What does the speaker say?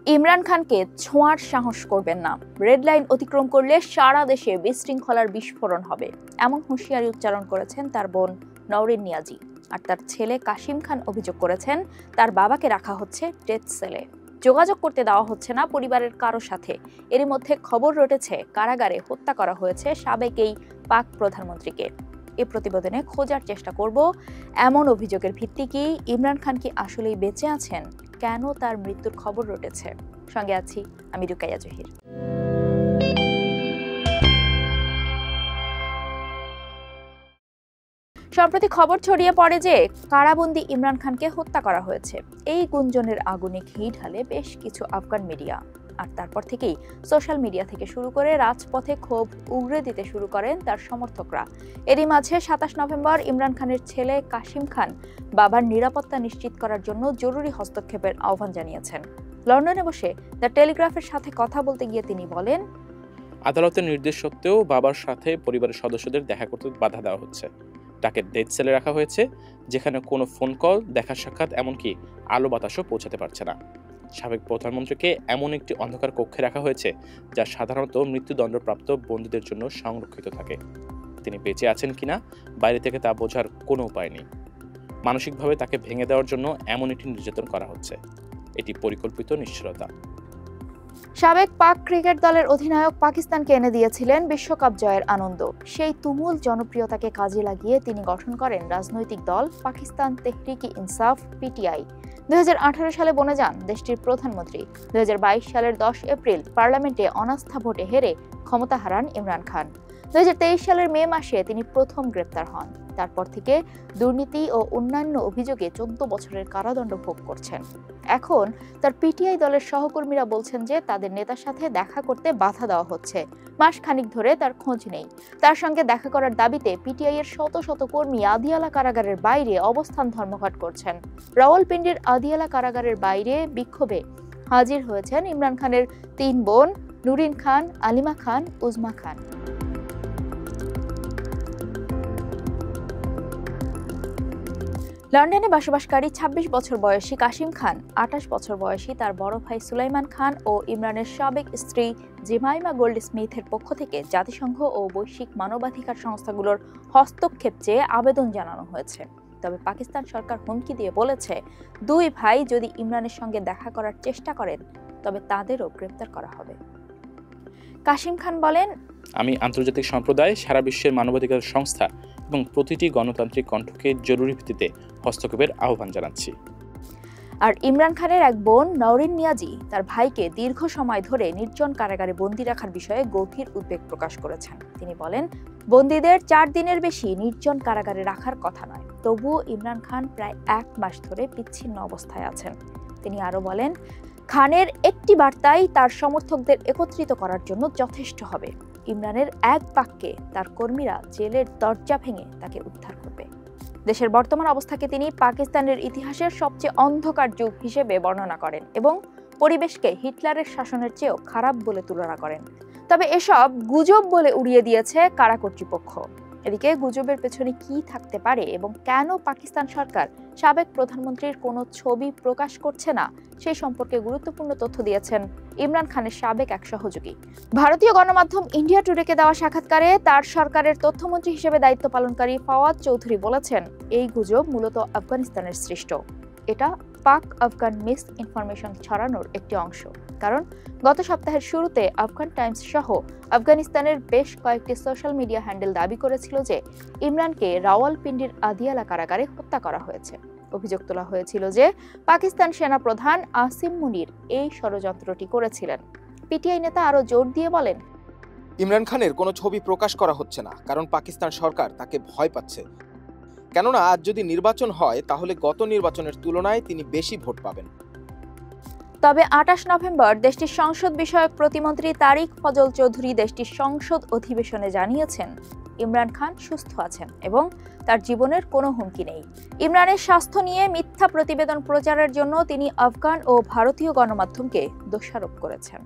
ইমরান খানকে ছোঁয়ার সাহস করবেন না, রেড লাইন অতিক্রম করলে সারা দেশে বিশৃঙ্খলার বিস্ফোরণ হবে, এমন হুঁশিয়ারি উচ্চারণ করেছেন তার বোন নওরিন নিয়াজি। আর তার ছেলে কাশিম খান অভিযোগ করেছেন তার বাবাকে রাখা হচ্ছে ডেথ সেলে, যোগাযোগ করতে দেওয়া হচ্ছে না পরিবারের কারো সাথে। এরই মধ্যে খবর রটেছে কারাগারে হত্যা করা হয়েছে সাবেক এই পাক প্রধানমন্ত্রীকে। এই প্রতিবেদনে খোঁজার চেষ্টা করব এমন অভিযোগের ভিত্তি কি, ইমরান খান কি আসলেই বেঁচে আছেন, কেন তার মৃত্যুর খবর রটেছে। সঙ্গে আছি আমি রুকাইয়া জহির। সম্প্রতি খবর ছড়িয়ে পড়ে যে কারাবন্দী ইমরান খানকে হত্যা করা হয়েছে। এই গুঞ্জনের আগুনে ঘি ঢালে বেশ কিছু আফগান মিডিয়া। আর তারপর থেকেই সোশ্যাল মিডিয়া থেকে শুরু করে রাজপথে ক্ষোভ উগরে দিতে শুরু করেন তার সমর্থকরা। এরই মাঝে ২৭ নভেম্বর ইমরান খানের ছেলে কাশিম খান বাবার নিরাপত্তা নিশ্চিত করার জন্য জরুরি হস্তক্ষেপের আহ্বান জানিয়েছেন। লন্ডনে বসে দ্য টেলিগ্রাফের সাথে কথা বলতে গিয়ে তিনি বলেন, আদালতের নির্দেশ সত্ত্বেও বাবার সাথে পরিবারের সদস্যদের দেখা করতে বাধা দেওয়া হচ্ছে। তাকে ডেথ সেলে রাখা হয়েছে, যেখানে কোনো ফোন কল, দেখা সাক্ষাৎ, এমনকি আলো বাতাসও পৌঁছাতে পারছে না। সাবেক প্রধানমন্ত্রীকে এমন একটি অন্ধকার কক্ষে রাখা হয়েছে যা সাধারণত মৃত্যুদণ্ডপ্রাপ্ত বন্দীদের জন্য সংরক্ষিত থাকে। তিনি বেঁচে আছেন কিনা বাইরে থেকে তা বোঝার কোনো উপায় নেই। মানসিকভাবে তাকে ভেঙে দেওয়ার জন্য এমন একটি নির্যাতন করা হচ্ছে। এটি পরিকল্পিত নিশ্চলতা। সাবেক পাক ক্রিকেট দলের অধিনায়ক পাকিস্তানকে এনে দিয়েছিলেন বিশ্বকাপ জয়ের আনন্দ। সেই তুমুল জনপ্রিয়তাকে কাজে লাগিয়ে তিনি গঠন করেন রাজনৈতিক দল পাকিস্তান তেহরিক ই ইনসাফ পিটিআই। ২০১৮ সালে বনে যান দেশটির প্রধানমন্ত্রী। ২০২২ সালের ১০ এপ্রিল পার্লামেন্টে অনাস্থা ভোটে হেরে ক্ষমতা হারান ইমরান খান। ২০২৩ সালের মে মাসে তিনি প্রথম গ্রেপ্তার হন। তারপর থেকে দুর্নীতি ও অন্যান্য অভিযোগে ১৪ বছরের কারাদণ্ড ভোগ করছেন। এখন তার পিটিআই দলের সহকর্মীরা বলছেন যে তাদের নেতার সাথে দেখা করতে বাধা দেওয়া হচ্ছে। মাস খানিক ধরে তার খোঁজ নেই। তার সঙ্গে দেখা করার দাবিতে পিটিআই এর শত শত কর্মী আদিয়ালা কারাগারের বাইরে অবস্থান ধর্মঘট করছেন। রাওয়ালপিন্ডির আদিয়ালা কারাগারের বাইরে বিক্ষোভে হাজির হয়েছেন ইমরান খানের ৩ বোন নুরিন খান, আলিমা খান, উজমা খান। লন্ডনে বসবাসকারী ২৬ বছর বয়সী কাশিম খান, ২৮ বছর বয়সী তার বড় ভাই সুলাইমান খান ও ইমরানের সাবেক স্ত্রী জেমাইমা গোল্ড স্মিথের পক্ষ থেকে জাতিসংঘ ও বৈশ্বিক মানবাধিকার সংস্থাগুলোর হস্তক্ষেপ চেয়ে আবেদন জানানো হয়েছে। তবে পাকিস্তান সরকার হুমকি দিয়ে বলেছে, ২ ভাই যদি ইমরানের সঙ্গে দেখা করার চেষ্টা করেন তবে তাদেরও গ্রেপ্তার করা হবে। কাশিম খান বলেন, আমি আন্তর্জাতিক সম্প্রদায়, সারা বিশ্বের মানবাধিকার সংস্থা এবং প্রতিটি গণতান্ত্রিক কণ্ঠকে জরুরি ভিত্তিতে হস্তক্ষেপের আহ্বান জানাচ্ছি। আর ইমরান খানের এক বোন নওরিন নিয়াজি তার ভাইকে দীর্ঘ সময় ধরে নির্জন কারাগারে বন্দী রাখার বিষয়ে গভীর উদ্বেগ প্রকাশ করেছেন। তিনি বলেন, বন্দীদের ৪ দিনের বেশি নির্জন কারাগারে রাখার কথা নয়, তবুও ইমরান খান প্রায় ১ মাস ধরে বিচ্ছিন্ন অবস্থায় আছেন। তিনি আরো বলেন, খানের একটি বার্তাই তার সমর্থকদের একত্রিত করার জন্য যথেষ্ট হবে। ইমরানের এক বাক্যে তার কর্মীরা জেলের দরজা ভেঙে তাকে উদ্ধার করবে। দেশের বর্তমান অবস্থাকে তিনি পাকিস্তানের ইতিহাসের সবচেয়ে অন্ধকার যুগ হিসেবে বর্ণনা করেন এবং পরিবেশকে হিটলারের শাসনের চেয়েও খারাপ বলে তুলনা করেন। তবে এসব গুজব বলে উড়িয়ে দিয়েছে কারা কর্তৃপক্ষ। এদিকে গুজবের পেছনে কি থাকতে পারে এবং কেন পাকিস্তান সরকার সাবেক প্রধানমন্ত্রীর কোনো ছবি প্রকাশ করছে না, সেই সম্পর্কে গুরুত্বপূর্ণ তথ্য দিয়েছেন ইমরান খানের সাবেক এক সহযোগী। ভারতীয় গণমাধ্যম ইন্ডিয়া টুডেকে দেওয়া সাক্ষাৎকারে তার সরকারের তথ্যমন্ত্রী হিসেবে দায়িত্ব পালনকারী ফাওয়াদ চৌধুরী বলেছেন, এই গুজব মূলত আফগানিস্তানের সৃষ্ট। এটা পাক আফগান মিস ইনফরমেশন ছড়ানোর একটি অংশ। কারণ গত সপ্তাহের শুরুতে আফগান টাইমস সহ আফগানিস্তানের বেশ কয়েকটি সোশ্যাল মিডিয়া হ্যান্ডেল দাবি করেছিল যে ইমরানকে রাওয়ালপিন্ডির আদিয়ালা কারাগারে হত্যা করা হয়েছে। অভিযোগ তোলা হয়েছিল যে পাকিস্তান সেনাপ্রধান আসিম মুনির এই ষড়যন্ত্রটি করেছিলেন। পিটিআই নেতা আরো জোর দিয়ে বলেন, ইমরান খানের কোনো ছবি প্রকাশ করা হচ্ছে না, কারণ পাকিস্তান সরকার তাকে ভয় পাচ্ছে। কেননা আজ যদি নির্বাচন হয় তাহলে গত নির্বাচনের তুলনায় তিনি বেশি ভোট পাবেন। তবে ২৮ নভেম্বর দেশটির সংসদ বিষয়ক প্রতিমন্ত্রী তারিক ফজল চৌধুরী দেশটির সংসদ অধিবেশনে জানিয়েছেন, ইমরান খান সুস্থ আছেন এবং তার জীবনের কোনো হুমকি নেই। ইমরানের স্বাস্থ্য নিয়ে মিথ্যা প্রতিবেদন প্রচারের জন্য তিনি আফগান ও ভারতীয় গণমাধ্যমকে দোষারোপ করেছেন।